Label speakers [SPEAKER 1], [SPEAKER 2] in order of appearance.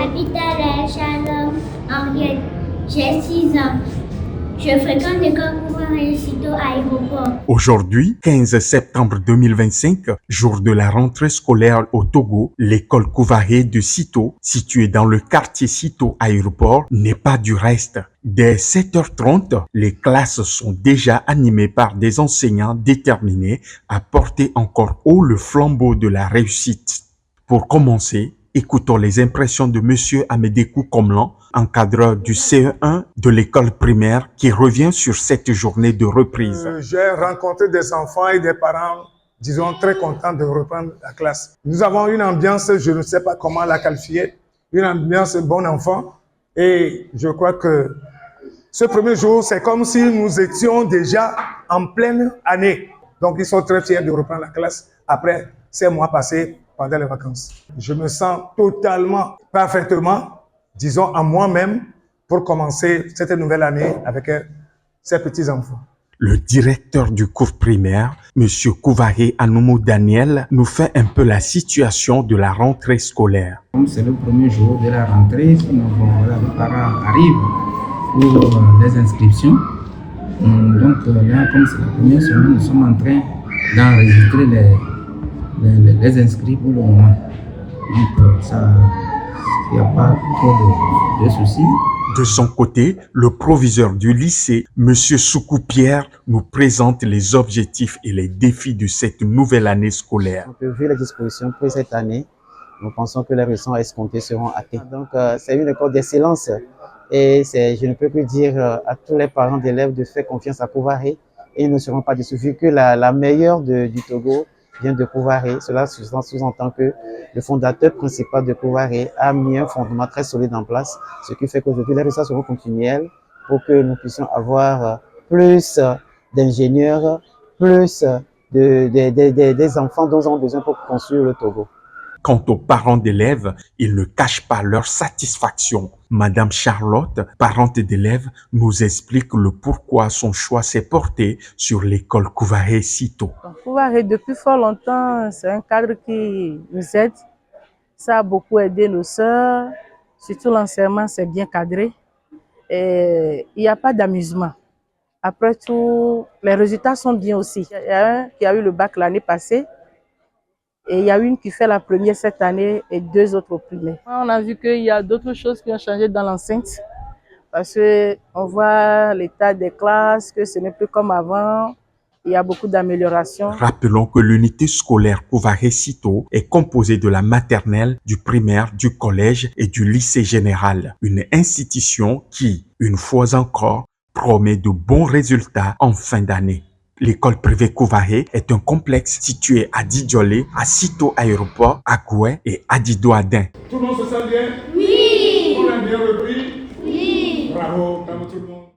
[SPEAKER 1] m'habite à la Shalom, Henriette. J'ai 6 ans. Je fréquente l'école Kouvaré Sito à Aéroport.
[SPEAKER 2] Aujourd'hui, 15 septembre 2025, jour de la rentrée scolaire au Togo, l'école Kouvaré de Sito, située dans le quartier Sito Aéroport, n'est pas du reste. Dès 7h30, les classes sont déjà animées par des enseignants déterminés à porter encore haut le flambeau de la réussite. Pour commencer, écoutons les impressions de Monsieur Amédékou Komlan, encadreur du CE1 de l'école primaire, qui revient sur cette journée de reprise.
[SPEAKER 3] J'ai rencontré des enfants et des parents, disons, très contents de reprendre la classe. Nous avons une ambiance, je ne sais pas comment la qualifier, une ambiance bon enfant. Et je crois que ce premier jour, c'est comme si nous étions déjà en pleine année. Donc, ils sont très fiers de reprendre la classe après ces mois passés pendant les vacances. Je me sens totalement, parfaitement, disons, en moi-même pour commencer cette nouvelle année avec ces petits-enfants.
[SPEAKER 2] Le directeur du cours primaire, M. Kouvaré Anoumou Daniel, nous fait un peu la situation de la rentrée scolaire.
[SPEAKER 4] Comme c'est le premier jour de la rentrée, sinon, voilà, les parents arrivent pour les inscriptions. Donc là, comme c'est la première semaine, nous sommes en train d'enregistrer les inscrits pour le moment. Donc ça, il n'y a pas trop de soucis.
[SPEAKER 2] De son côté, le proviseur du lycée, M. Soukou Pierre, nous présente les objectifs et les défis de cette nouvelle année scolaire.
[SPEAKER 5] Donc, vu les dispositions pour cette année, nous pensons que les résultats escomptés seront atteints. Donc, c'est une école d'excellence et je ne peux que dire à tous les parents d'élèves de faire confiance à Kouvaré et ils ne seront pas déçus. Vu que la meilleure du Togo vient de Kouvaré, cela sous-entend que le fondateur principal de Kouvaré a mis un fondement très solide en place, ce qui fait qu'aujourd'hui les résultats seront continuels pour que nous puissions avoir plus d'ingénieurs, plus des enfants dont nous avons besoin pour construire le Togo.
[SPEAKER 2] Quant aux parents d'élèves, ils ne cachent pas leur satisfaction. Madame Charlotte, parente d'élèves, nous explique le pourquoi son choix s'est porté sur l'école Kouvaré Sito.
[SPEAKER 6] Kouvaré, depuis fort longtemps, c'est un cadre qui nous aide. Ça a beaucoup aidé nos sœurs, surtout l'enseignement, c'est bien cadré. Et il n'y a pas d'amusement. Après tout, les résultats sont bien aussi. Il y a un qui a eu le bac l'année passée. Et il y a une qui fait la première cette année et 2 autres au primaire. On a vu qu'il y a d'autres choses qui ont changé dans l'enceinte. Parce qu'on voit l'état des classes, que ce n'est plus comme avant. Il y a beaucoup d'améliorations.
[SPEAKER 2] Rappelons que l'unité scolaire Kouvaré Sito est composée de la maternelle, du primaire, du collège et du lycée général. Une institution qui, une fois encore, promet de bons résultats en fin d'année. L'école privée Kouvaré est un complexe situé à Didjolé, à Sito Aéroport, à Goué et à Didoadin.
[SPEAKER 3] Tout le monde se sent bien?
[SPEAKER 1] Oui!
[SPEAKER 3] On a bien repris?
[SPEAKER 1] Oui!
[SPEAKER 3] Bravo!